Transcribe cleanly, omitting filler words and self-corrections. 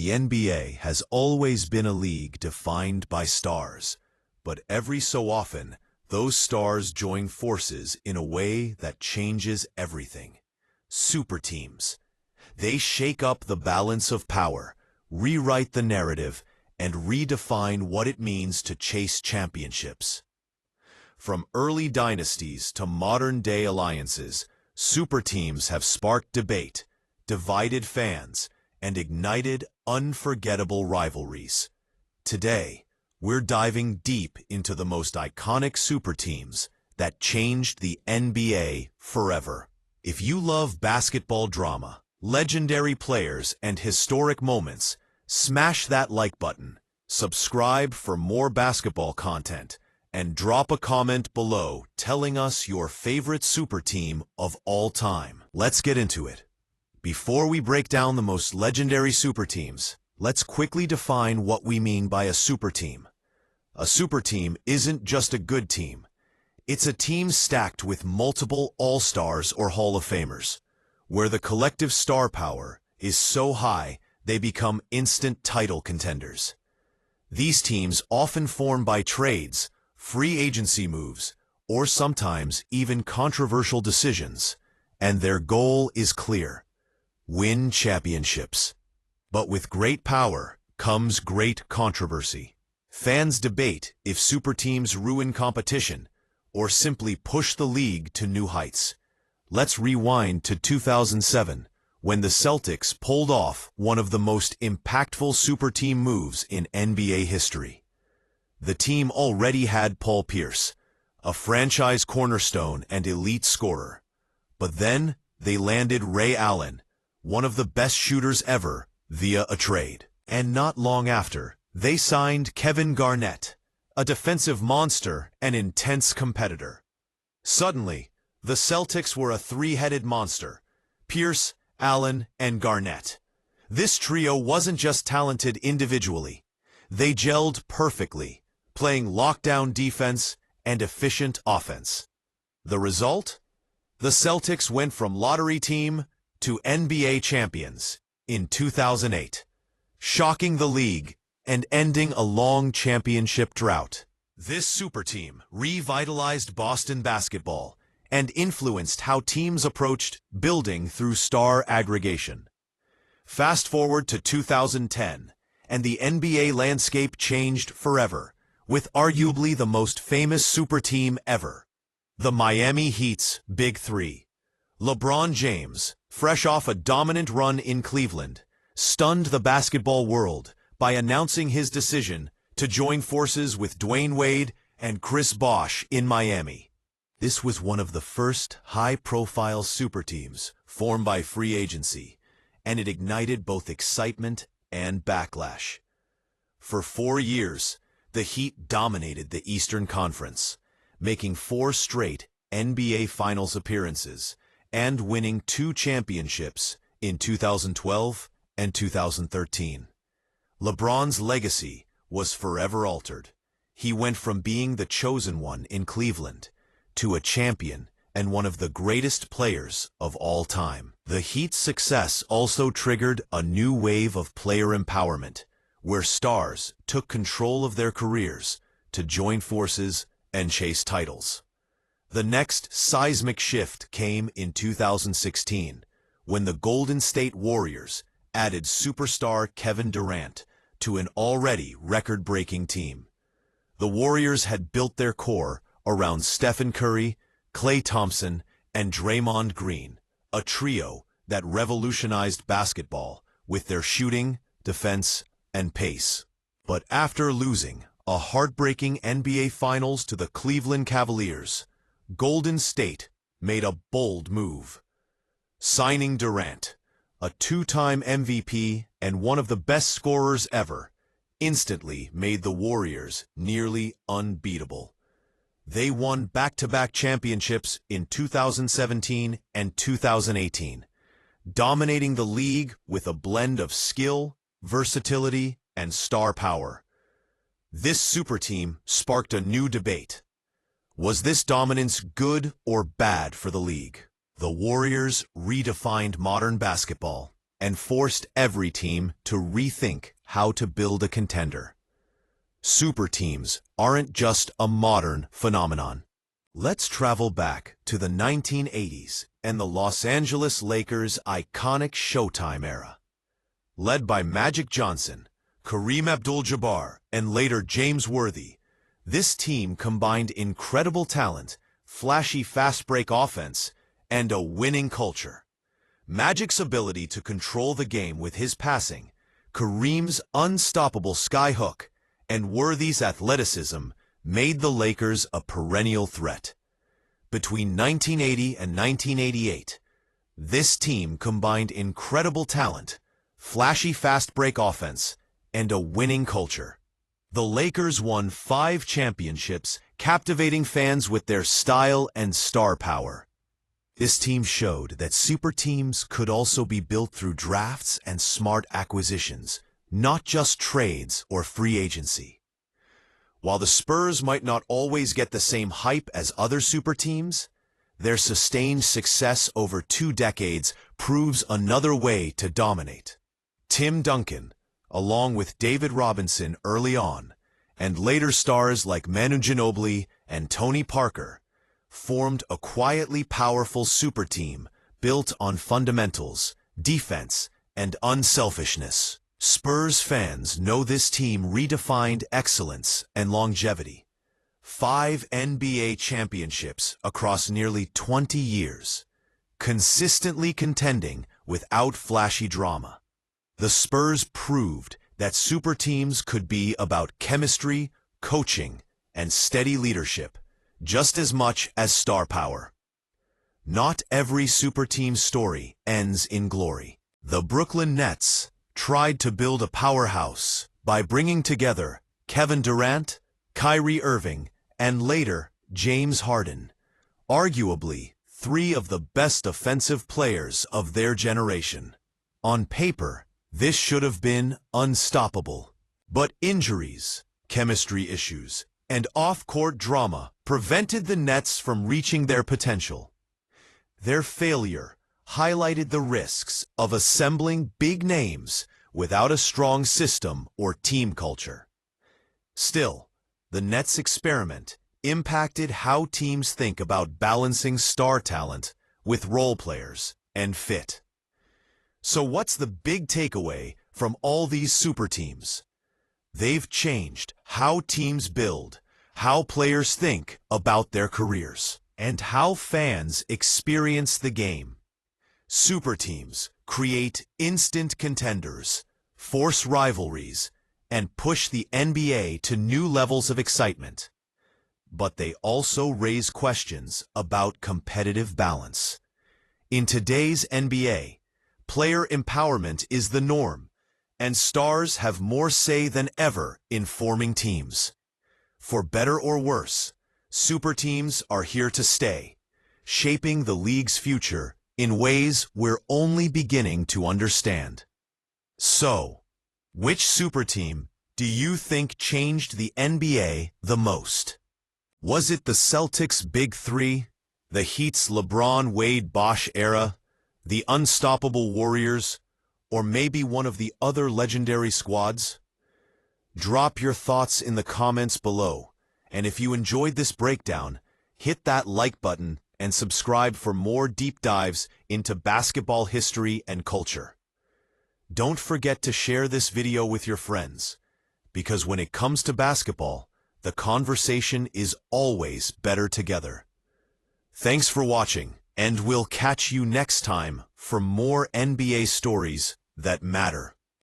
The NBA has always been a league defined by stars, but every so often, those stars join forces in a way that changes everything. Super teams. They shake up the balance of power, rewrite the narrative, and redefine what it means to chase championships. From early dynasties to modern-day alliances, super teams have sparked debate, divided fans, and ignited unforgettable rivalries. Today, we're diving deep into the most iconic super teams that changed the NBA forever. If you love basketball drama, legendary players, and historic moments, smash that like button, subscribe for more basketball content, and drop a comment below telling us your favorite super team of all time. Let's get into it. Before we break down the most legendary super teams, let's quickly define what we mean by a super team. A super team isn't just a good team. It's a team stacked with multiple All-Stars or Hall of Famers, where the collective star power is so high they become instant title contenders. These teams often form by trades, free agency moves, or sometimes even controversial decisions, and their goal is clear: win championships. But with great power comes great controversy. Fans debate if super teams ruin competition or simply push the league to new heights. Let's rewind to 2007, when the Celtics pulled off one of the most impactful super team moves in NBA history. The team already had Paul Pierce, a franchise cornerstone and elite scorer. But then they landed Ray Allen, one of the best shooters ever, via a trade. And not long after, they signed Kevin Garnett, a defensive monster and intense competitor. Suddenly, the Celtics were a three-headed monster: Pierce, Allen, and Garnett. This trio wasn't just talented individually. They gelled perfectly, playing lockdown defense and efficient offense. The result? The Celtics went from lottery team to NBA champions in 2008, shocking the league and ending a long championship drought. This super team revitalized Boston basketball and influenced how teams approached building through star aggregation. Fast forward to 2010, and the NBA landscape changed forever, with arguably the most famous super team ever: the Miami Heat's Big Three. LeBron James, fresh off a dominant run in Cleveland, stunned the basketball world by announcing his decision to join forces with Dwayne Wade and Chris Bosh in Miami. This was one of the first high-profile super teams formed by free agency, and it ignited both excitement and backlash. For 4 years, the Heat dominated the Eastern Conference, making 4 straight NBA Finals appearances and winning 2 championships in 2012 and 2013. LeBron's legacy was forever altered. He went from being the chosen one in Cleveland to a champion and one of the greatest players of all time. The Heat's success also triggered a new wave of player empowerment, where stars took control of their careers to join forces and chase titles. The next seismic shift came in 2016, when the Golden State Warriors added superstar Kevin Durant to an already record-breaking team. The Warriors had built their core around Stephen Curry, Klay Thompson, and Draymond Green, a trio that revolutionized basketball with their shooting, defense, and pace. But after losing a heartbreaking NBA Finals to the Cleveland Cavaliers, Golden State made a bold move. Signing Durant, a 2-time MVP and one of the best scorers ever, instantly made the Warriors nearly unbeatable. They won back-to-back championships in 2017 and 2018, dominating the league with a blend of skill, versatility, and star power. This super team sparked a new debate. Was this dominance good or bad for the league? The Warriors redefined modern basketball, and forced every team to rethink how to build a contender. Super teams aren't just a modern phenomenon. Let's travel back to the 1980s and the Los Angeles Lakers' iconic Showtime era. Led by Magic Johnson, Kareem Abdul-Jabbar, and later James Worthy, this team combined incredible talent, flashy fast-break offense, and a winning culture. Magic's ability to control the game with his passing, Kareem's unstoppable skyhook, and Worthy's athleticism made the Lakers a perennial threat. Between 1980 and 1988, this team combined incredible talent, flashy fast-break offense, and a winning culture. The Lakers won 5 championships, captivating fans with their style and star power. This team showed that super teams could also be built through drafts and smart acquisitions, not just trades or free agency. While the Spurs might not always get the same hype as other super teams, their sustained success over 2 decades proves another way to dominate. Tim Duncan, along with David Robinson early on, and later stars like Manu Ginobili and Tony Parker, formed a quietly powerful super team built on fundamentals, defense, and unselfishness. Spurs fans know this team redefined excellence and longevity. 5 NBA championships across nearly 20 years, consistently contending without flashy drama. The Spurs proved that super teams could be about chemistry, coaching, and steady leadership, just as much as star power. Not every super team story ends in glory. The Brooklyn Nets tried to build a powerhouse by bringing together Kevin Durant, Kyrie Irving, and later James Harden, arguably 3 of the best offensive players of their generation. On paper, this should have been unstoppable. But injuries, chemistry issues, and off-court drama prevented the Nets from reaching their potential. Their failure highlighted the risks of assembling big names without a strong system or team culture. Still, the Nets' experiment impacted how teams think about balancing star talent with role players and fit. So what's the big takeaway from all these super teams? They've changed how teams build, how players think about their careers, and how fans experience the game. Super teams create instant contenders, force rivalries, and push the NBA to new levels of excitement. But they also raise questions about competitive balance. In today's NBA, player empowerment is the norm, and stars have more say than ever in forming teams. For better or worse, super teams are here to stay, shaping the league's future in ways we're only beginning to understand. So, which super team do you think changed the NBA the most? Was it the Celtics Big Three, the Heat's LeBron Wade-Bosh era, the unstoppable Warriors, or maybe one of the other legendary squads? Drop your thoughts in the comments below, and if you enjoyed this breakdown, hit that like button and subscribe for more deep dives into basketball history and culture. Don't forget to share this video with your friends, because when it comes to basketball, the conversation is always better together. Thanks for watching, and we'll catch you next time for more NBA stories that matter.